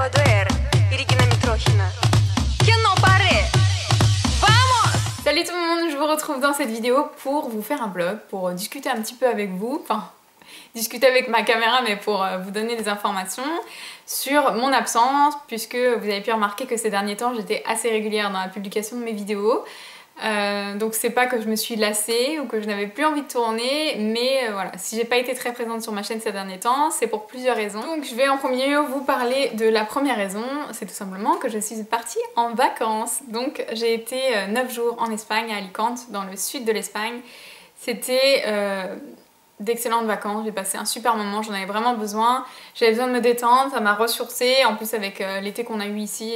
ОДР, Irina Mitrokhina. Кино паре! Vamos! Salut tout le monde, je vous retrouve dans cette vidéo pour vous faire un vlog, pour discuter un petit peu avec vous, enfin discuter avec ma caméra mais pour vous donner des informations sur mon absence, puisque vous avez pu remarquer que ces derniers temps j'étais assez régulière dans la publication de mes vidéos. Donc c'est pas que je me suis lassée ou que je n'avais plus envie de tourner, mais voilà, si j'ai pas été très présente sur ma chaîne ces derniers temps, c'est pour plusieurs raisons. Donc je vais en premier lieu vous parler de la première raison, c'est tout simplement que je suis partie en vacances. Donc j'ai été 9 jours en Espagne, à Alicante, dans le sud de l'Espagne. C'était d'excellentes vacances, j'ai passé un super moment, j'en avais vraiment besoin. J'avais besoin de me détendre, ça m'a ressourcée, en plus avec l'été qu'on a eu ici,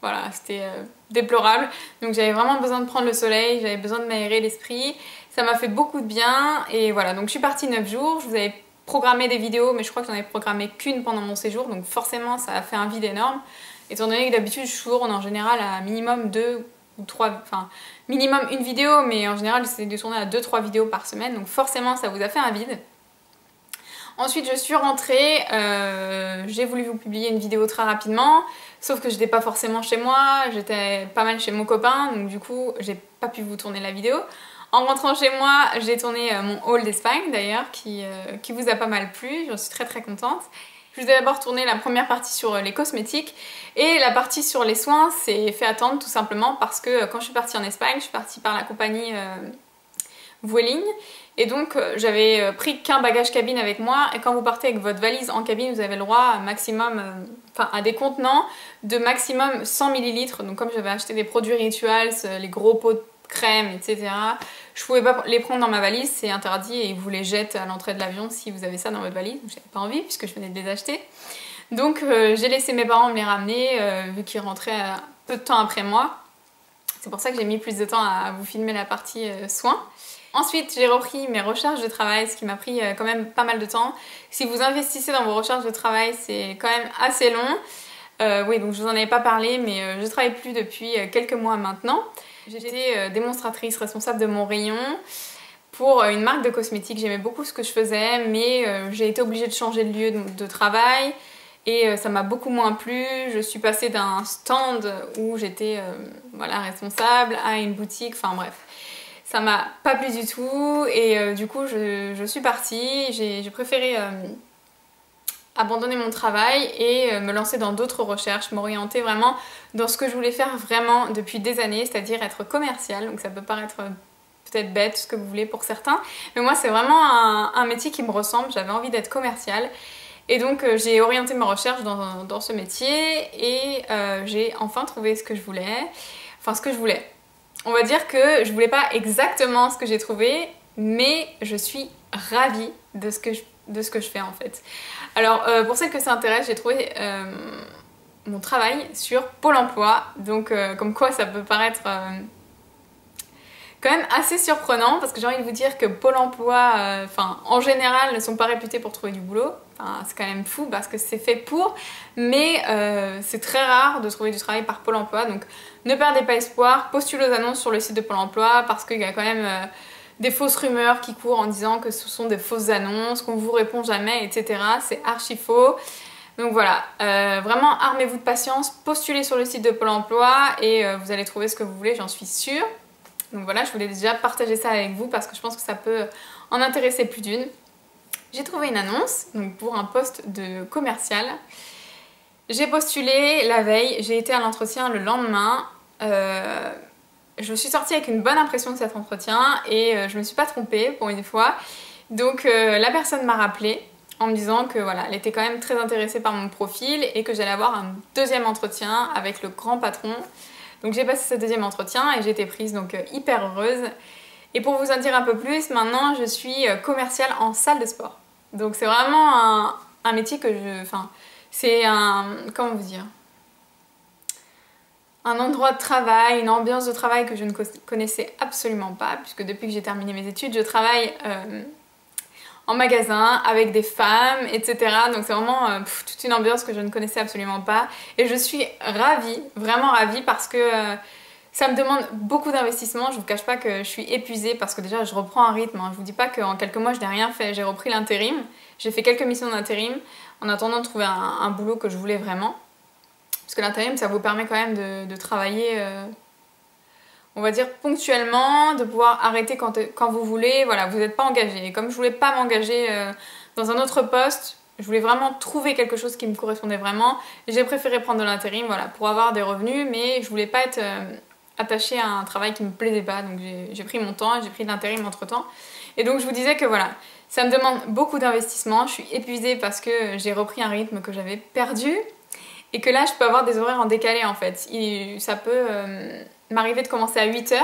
voilà, c'était déplorable. Donc j'avais vraiment besoin de prendre le soleil, j'avais besoin de m'aérer l'esprit. Ça m'a fait beaucoup de bien et voilà, donc je suis partie 9 jours. Je vous avais programmé des vidéos, mais je crois que j'en ai programmé qu'une pendant mon séjour. Donc forcément, ça a fait un vide énorme. Étant donné que d'habitude, je tourne en général à minimum 2 ou 3, enfin minimum une vidéo, mais en général, j'essaie de tourner à 2-3 vidéos par semaine. Donc forcément, ça vous a fait un vide. Ensuite je suis rentrée, j'ai voulu vous publier une vidéo très rapidement, sauf que j'étais pas forcément chez moi, j'étais pas mal chez mon copain, donc du coup j'ai pas pu vous tourner la vidéo. En rentrant chez moi, j'ai tourné mon haul d'Espagne d'ailleurs, qui vous a pas mal plu, j'en suis très contente. Je vous ai d'abord tourné la première partie sur les cosmétiques, et la partie sur les soins s'est fait attendre tout simplement parce que quand je suis partie en Espagne, je suis partie par la compagnie Vueling. Et donc j'avais pris qu'un bagage cabine avec moi, et quand vous partez avec votre valise en cabine, vous avez le droit à maximum, à des contenants de maximum 100 ml. Donc comme j'avais acheté des produits Rituals, les gros pots de crème, etc., je pouvais pas les prendre dans ma valise, c'est interdit et ils vous les jettent à l'entrée de l'avion si vous avez ça dans votre valise. Donc j'avais pas envie puisque je venais de les acheter. Donc j'ai laissé mes parents me les ramener vu qu'ils rentraient peu de temps après moi. C'est pour ça que j'ai mis plus de temps à vous filmer la partie soins. Ensuite, j'ai repris mes recherches de travail, ce qui m'a pris quand même pas mal de temps. Si vous investissez dans vos recherches de travail, c'est quand même assez long. Oui, donc je vous en avais pas parlé, mais je travaille plus depuis quelques mois maintenant. J'étais démonstratrice responsable de mon rayon pour une marque de cosmétiques. J'aimais beaucoup ce que je faisais, mais j'ai été obligée de changer de lieu de travail et ça m'a beaucoup moins plu. Je suis passée d'un stand où j'étais voilà, responsable à une boutique, enfin bref. Ça m'a pas plu du tout et du coup je suis partie, j'ai préféré abandonner mon travail et me lancer dans d'autres recherches, m'orienter vraiment dans ce que je voulais faire vraiment depuis des années, c'est-à-dire être commerciale. Donc ça peut paraître peut-être bête, ce que vous voulez pour certains, mais moi c'est vraiment un métier qui me ressemble, j'avais envie d'être commerciale. Et donc j'ai orienté ma recherche dans ce métier et j'ai enfin trouvé ce que je voulais, enfin ce que je voulais. On va dire que je voulais pas exactement ce que j'ai trouvé, mais je suis ravie de ce que je fais en fait. Alors pour celles que ça intéresse, j'ai trouvé mon travail sur Pôle emploi, donc comme quoi ça peut paraître quand même assez surprenant, parce que j'ai envie de vous dire que Pôle emploi, en général, ne sont pas réputés pour trouver du boulot. C'est quand même fou parce que c'est fait pour, mais c'est très rare de trouver du travail par Pôle emploi, donc ne perdez pas espoir, postulez aux annonces sur le site de Pôle emploi parce qu'il y a quand même des fausses rumeurs qui courent en disant que ce sont des fausses annonces, qu'on vous répond jamais, etc. C'est archi faux. Donc voilà, vraiment armez-vous de patience, postulez sur le site de Pôle emploi et vous allez trouver ce que vous voulez, j'en suis sûre. Donc voilà, je voulais déjà partager ça avec vous parce que je pense que ça peut en intéresser plus d'une. J'ai trouvé une annonce donc pour un poste de commercial. J'ai postulé la veille, j'ai été à l'entretien le lendemain. Je suis sortie avec une bonne impression de cet entretien et je me suis pas trompée pour une fois. Donc la personne m'a rappelée en me disant que voilà, elle était quand même très intéressée par mon profil et que j'allais avoir un deuxième entretien avec le grand patron. Donc j'ai passé ce deuxième entretien et j'ai été prise, donc hyper heureuse. Et pour vous en dire un peu plus, maintenant je suis commerciale en salle de sport. Donc c'est vraiment un métier que c'est comment vous dire, un endroit de travail, une ambiance de travail que je ne connaissais absolument pas, puisque depuis que j'ai terminé mes études, je travaille en magasin avec des femmes, etc. Donc c'est vraiment toute une ambiance que je ne connaissais absolument pas. Et je suis ravie, vraiment ravie, parce que ça me demande beaucoup d'investissement. Je vous cache pas que je suis épuisée parce que déjà je reprends un rythme. Je vous dis pas qu'en quelques mois je n'ai rien fait. J'ai repris l'intérim, j'ai fait quelques missions d'intérim en attendant de trouver un boulot que je voulais vraiment. Parce que l'intérim, ça vous permet quand même de travailler, on va dire, ponctuellement, de pouvoir arrêter quand vous voulez. Voilà, vous n'êtes pas engagé. Et comme je voulais pas m'engager dans un autre poste, je voulais vraiment trouver quelque chose qui me correspondait vraiment. J'ai préféré prendre de l'intérim, voilà, pour avoir des revenus, mais je voulais pas être attachée à un travail qui me plaisait pas. Donc j'ai pris mon temps, j'ai pris de l'intérim entre temps. Et donc je vous disais que voilà, ça me demande beaucoup d'investissement. Je suis épuisée parce que j'ai repris un rythme que j'avais perdu. Et que là, je peux avoir des horaires en décalé en fait. Ça peut m'arriver de commencer à 8h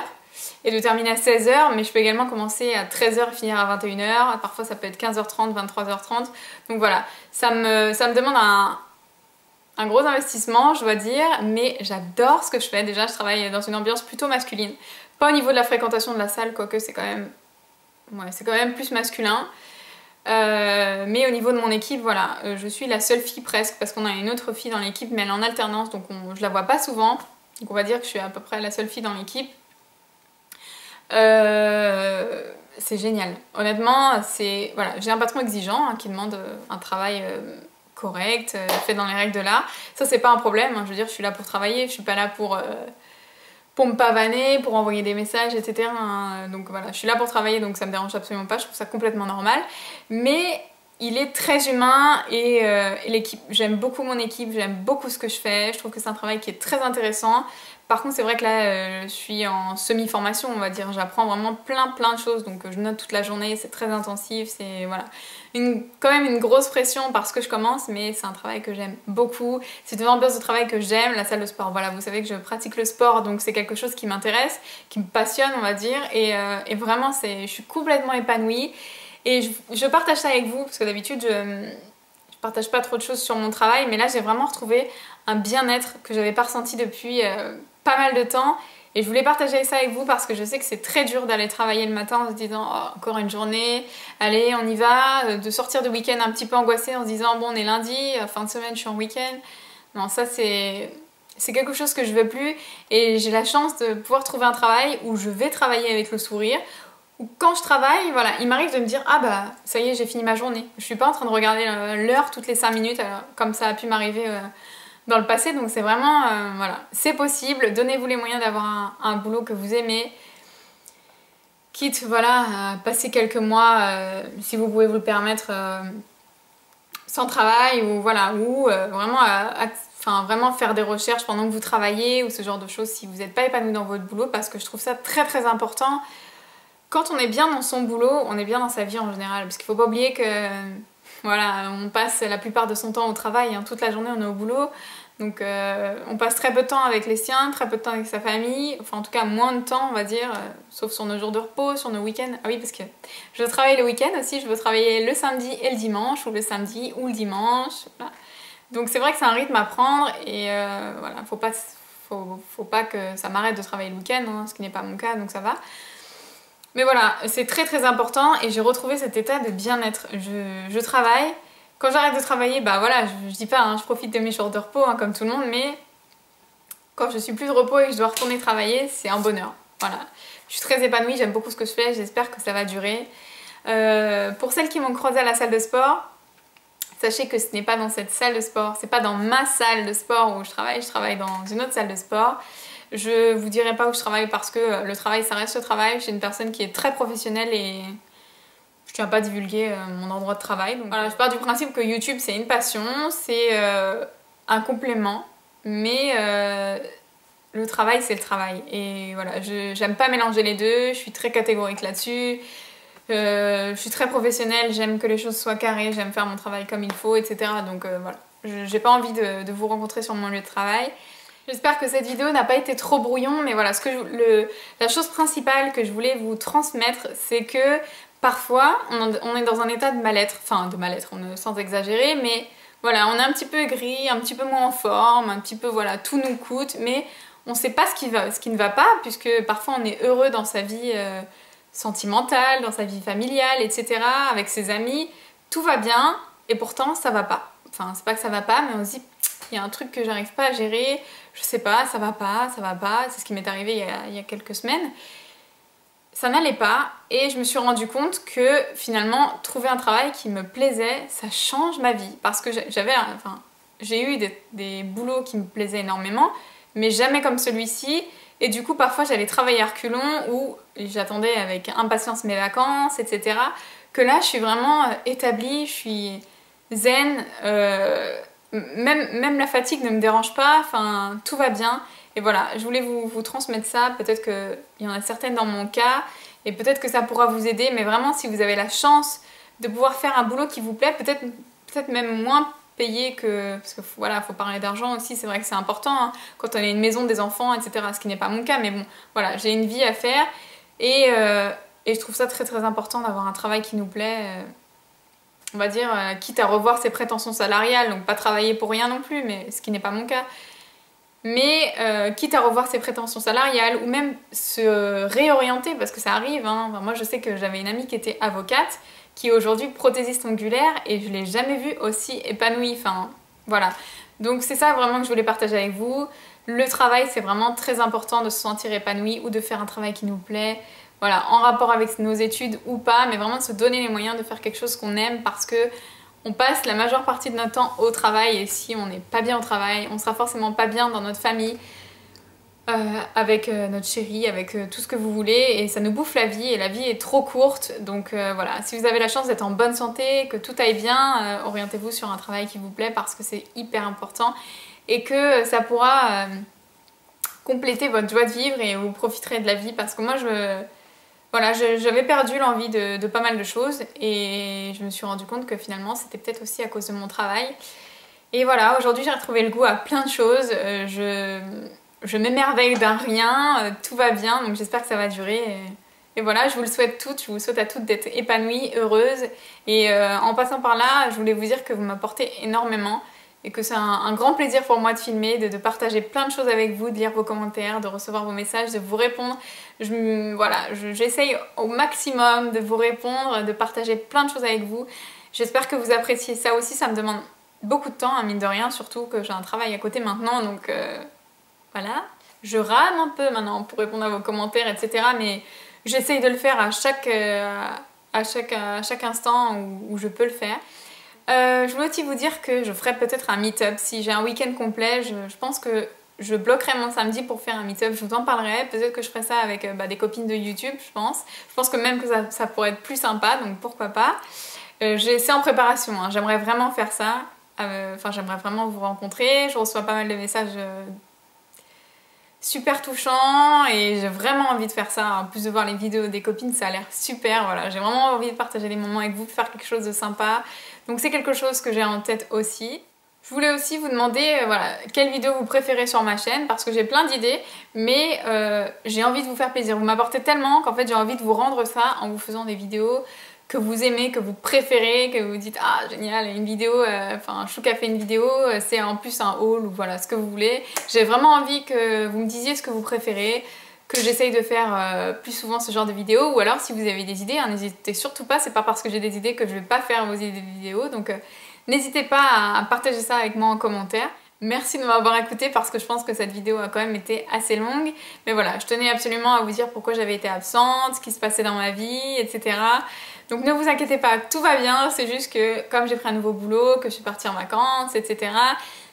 et de terminer à 16h, mais je peux également commencer à 13h et finir à 21h. Parfois, ça peut être 15h30, 23h30. Donc voilà, ça me demande un gros investissement, je dois dire, mais j'adore ce que je fais. Déjà, je travaille dans une ambiance plutôt masculine. Pas au niveau de la fréquentation de la salle, quoique c'est quand même plus masculin. Mais au niveau de mon équipe, voilà, je suis la seule fille presque, parce qu'on a une autre fille dans l'équipe, mais elle est en alternance, donc je la vois pas souvent. Donc on va dire que je suis à peu près la seule fille dans l'équipe. C'est génial. Honnêtement, voilà, j'ai un patron exigeant hein, qui demande un travail correct, fait dans les règles de l'art. Ça, c'est pas un problème. Hein, je veux dire, je suis là pour travailler, je suis pas là pour me pavaner, pour envoyer des messages, etc. Donc voilà, je suis là pour travailler, donc ça me dérange absolument pas, je trouve ça complètement normal. Mais il est très humain et l'équipe, j'aime beaucoup mon équipe, j'aime beaucoup ce que je fais, je trouve que c'est un travail qui est très intéressant. Par contre, c'est vrai que là, je suis en semi-formation, on va dire, j'apprends vraiment plein de choses, donc je note toute la journée, c'est très intensif, c'est voilà, quand même une grosse pression parce que je commence, mais c'est un travail que j'aime beaucoup. C'est une ambiance de travail que j'aime, la salle de sport. Voilà, vous savez que je pratique le sport, donc c'est quelque chose qui m'intéresse, qui me passionne, on va dire, et vraiment, je suis complètement épanouie. Et je partage ça avec vous, parce que d'habitude, je partage pas trop de choses sur mon travail, mais là, j'ai vraiment retrouvé un bien-être que j'avais pas ressenti depuis pas mal de temps. Et je voulais partager ça avec vous parce que je sais que c'est très dur d'aller travailler le matin en se disant oh, encore une journée, allez on y va, de sortir de week-end un petit peu angoissé en se disant bon on est lundi, fin de semaine je suis en week-end. Non, ça c'est quelque chose que je veux plus et j'ai la chance de pouvoir trouver un travail où je vais travailler avec le sourire, où quand je travaille, voilà, il m'arrive de me dire ah bah ça y est j'ai fini ma journée. Je suis pas en train de regarder l'heure toutes les 5 minutes comme ça a pu m'arriver dans le passé, donc c'est vraiment, voilà, c'est possible, donnez-vous les moyens d'avoir un boulot que vous aimez, quitte, voilà, à passer quelques mois, si vous pouvez vous le permettre, sans travail, ou voilà, ou vraiment, vraiment faire des recherches pendant que vous travaillez, ou ce genre de choses, si vous n'êtes pas épanoui dans votre boulot, parce que je trouve ça très important. Quand on est bien dans son boulot, on est bien dans sa vie en général, parce qu'il ne faut pas oublier que voilà, on passe la plupart de son temps au travail, hein, toute la journée on est au boulot, donc on passe très peu de temps avec les siens, très peu de temps avec sa famille, enfin en tout cas moins de temps on va dire, sauf sur nos jours de repos, sur nos week-ends. Ah oui parce que je travaille le week-end aussi, je veux travailler le samedi et le dimanche, ou le samedi ou le dimanche, voilà. Donc c'est vrai que c'est un rythme à prendre et voilà, faut pas que ça m'arrête de travailler le week-end, hein, ce qui n'est pas mon cas donc ça va. Mais voilà, c'est très important et j'ai retrouvé cet état de bien-être. Je travaille. Quand j'arrête de travailler, bah voilà, je dis pas, hein, je profite de mes jours de repos hein, comme tout le monde, mais quand je suis plus de repos et que je dois retourner travailler, c'est un bonheur. Voilà, je suis très épanouie, j'aime beaucoup ce que je fais, j'espère que ça va durer. Pour celles qui m'ont croisée à la salle de sport, sachez que ce n'est pas dans cette salle de sport, c'est pas dans ma salle de sport où je travaille dans une autre salle de sport. Je vous dirai pas où je travaille parce que le travail ça reste le travail. Je suis une personne qui est très professionnelle et je tiens pas à divulguer mon endroit de travail. Donc voilà, je pars du principe que YouTube c'est une passion, c'est un complément, mais le travail c'est le travail. Et voilà, j'aime pas mélanger les deux, je suis très catégorique là-dessus. Je suis très professionnelle, j'aime que les choses soient carrées, j'aime faire mon travail comme il faut, etc. Donc voilà, j'ai pas envie de vous rencontrer sur mon lieu de travail. J'espère que cette vidéo n'a pas été trop brouillon, mais voilà, la chose principale que je voulais vous transmettre, c'est que parfois, on est dans un état de mal-être, sans exagérer, mais voilà, on est un petit peu aigri, un petit peu moins en forme, un petit peu, voilà, tout nous coûte, mais on sait pas ce qui ne va pas, puisque parfois on est heureux dans sa vie sentimentale, dans sa vie familiale, etc., avec ses amis, tout va bien, et pourtant ça va pas. Enfin, c'est pas que ça va pas, mais on se dit, il y a un truc que j'arrive pas à gérer, je sais pas, ça va pas, c'est ce qui m'est arrivé il y a quelques semaines. Ça n'allait pas, et je me suis rendu compte que finalement, trouver un travail qui me plaisait, ça change ma vie, parce que j'ai eu des boulots qui me plaisaient énormément, mais jamais comme celui-ci. Et du coup, parfois, j'allais travailler à reculons où j'attendais avec impatience mes vacances, etc. Que là, je suis vraiment établie, je suis zen, même la fatigue ne me dérange pas, enfin, tout va bien. Et voilà, je voulais vous transmettre ça, peut-être qu'il y en a certaines dans mon cas, et peut-être que ça pourra vous aider, mais vraiment, si vous avez la chance de pouvoir faire un boulot qui vous plaît, peut-être même moins payé que... Parce que voilà, faut parler d'argent aussi, c'est vrai que c'est important, hein, quand on a une maison, des enfants, etc., ce qui n'est pas mon cas, mais bon, voilà, j'ai une vie à faire, et je trouve ça très très important d'avoir un travail qui nous plaît, on va dire, quitte à revoir ses prétentions salariales, donc pas travailler pour rien non plus, mais ce qui n'est pas mon cas, mais quitte à revoir ses prétentions salariales ou même se réorienter parce que ça arrive, hein. Enfin, moi je sais que j'avais une amie qui était avocate qui est aujourd'hui prothésiste ongulaire et je l'ai jamais vue aussi épanouie, enfin voilà. Donc c'est ça vraiment que je voulais partager avec vous. Le travail, c'est vraiment très important de se sentir épanoui ou de faire un travail qui nous plaît, voilà, en rapport avec nos études ou pas, mais vraiment de se donner les moyens de faire quelque chose qu'on aime parce que on passe la majeure partie de notre temps au travail et si on n'est pas bien au travail, on sera forcément pas bien dans notre famille, avec notre chérie, avec tout ce que vous voulez et ça nous bouffe la vie et la vie est trop courte. Donc voilà, si vous avez la chance d'être en bonne santé, que tout aille bien, orientez-vous sur un travail qui vous plaît parce que c'est hyper important et que ça pourra compléter votre joie de vivre et vous profiterez de la vie parce que moi voilà, j'avais perdu l'envie de pas mal de choses et je me suis rendu compte que finalement c'était peut-être aussi à cause de mon travail. Et voilà, aujourd'hui j'ai retrouvé le goût à plein de choses, je m'émerveille d'un rien, tout va bien, donc j'espère que ça va durer. Et voilà, je vous le souhaite toutes, je vous souhaite à toutes d'être épanouies, heureuses. Et en passant par là, je voulais vous dire que vous m'apportez énormément et que c'est un grand plaisir pour moi de filmer, de partager plein de choses avec vous, de lire vos commentaires, de recevoir vos messages, de vous répondre. Voilà, j'essaye au maximum de vous répondre, de partager plein de choses avec vous. J'espère que vous appréciez ça aussi, ça me demande beaucoup de temps, hein, mine de rien, surtout que j'ai un travail à côté maintenant, donc voilà. Je rame un peu maintenant pour répondre à vos commentaires, etc. Mais j'essaye de le faire à chaque instant où je peux le faire. Je voulais aussi vous dire que je ferai peut-être un meet-up. Si j'ai un week-end complet, je pense que je bloquerai mon samedi pour faire un meet-up. Je vous en parlerai. Peut-être que je ferai ça avec des copines de YouTube, je pense. Je pense que même que ça pourrait être plus sympa, donc pourquoi pas. C'est en préparation, hein. J'aimerais vraiment faire ça. Enfin, j'aimerais vraiment vous rencontrer. Je reçois pas mal de messages super touchants et j'ai vraiment envie de faire ça. En plus de voir les vidéos des copines, ça a l'air super. Voilà, j'ai vraiment envie de partager des moments avec vous, de faire quelque chose de sympa. Donc c'est quelque chose que j'ai en tête aussi. Je voulais aussi vous demander voilà, quelle vidéo vous préférez sur ma chaîne parce que j'ai plein d'idées, mais j'ai envie de vous faire plaisir. Vous m'apportez tellement qu'en fait j'ai envie de vous rendre ça en vous faisant des vidéos que vous aimez, que vous préférez, que vous dites ah génial, une vidéo, enfin Chouk a fait une vidéo, c'est en plus un haul ou voilà ce que vous voulez. J'ai vraiment envie que vous me disiez ce que vous préférez, que j'essaye de faire plus souvent ce genre de vidéos ou alors si vous avez des idées, hein, n'hésitez surtout pas, c'est pas parce que j'ai des idées que je vais pas faire vos idées de vidéos, donc n'hésitez pas à partager ça avec moi en commentaire. Merci de m'avoir écouté parce que je pense que cette vidéo a quand même été assez longue. Mais voilà, je tenais absolument à vous dire pourquoi j'avais été absente, ce qui se passait dans ma vie, etc. Donc ne vous inquiétez pas, tout va bien. C'est juste que comme j'ai pris un nouveau boulot, que je suis partie en vacances, etc.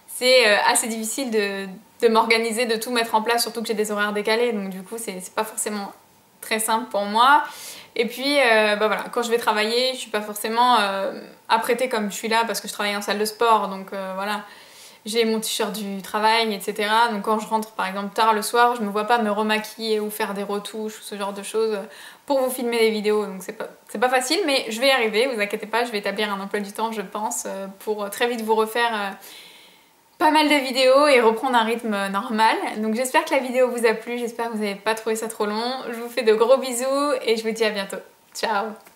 C'est assez difficile de m'organiser, de tout mettre en place, surtout que j'ai des horaires décalés. Donc du coup, c'est pas forcément très simple pour moi. Et puis, voilà, quand je vais travailler, je suis pas forcément apprêtée comme je suis là parce que je travaille en salle de sport. Donc voilà. J'ai mon t-shirt du travail, etc. Donc quand je rentre par exemple tard le soir, je me vois pas me remaquiller ou faire des retouches ou ce genre de choses pour vous filmer des vidéos. Donc c'est pas facile, mais je vais y arriver, vous inquiétez pas, je vais établir un emploi du temps, je pense, pour très vite vous refaire pas mal de vidéos et reprendre un rythme normal. Donc j'espère que la vidéo vous a plu, j'espère que vous n'avez pas trouvé ça trop long. Je vous fais de gros bisous et je vous dis à bientôt. Ciao!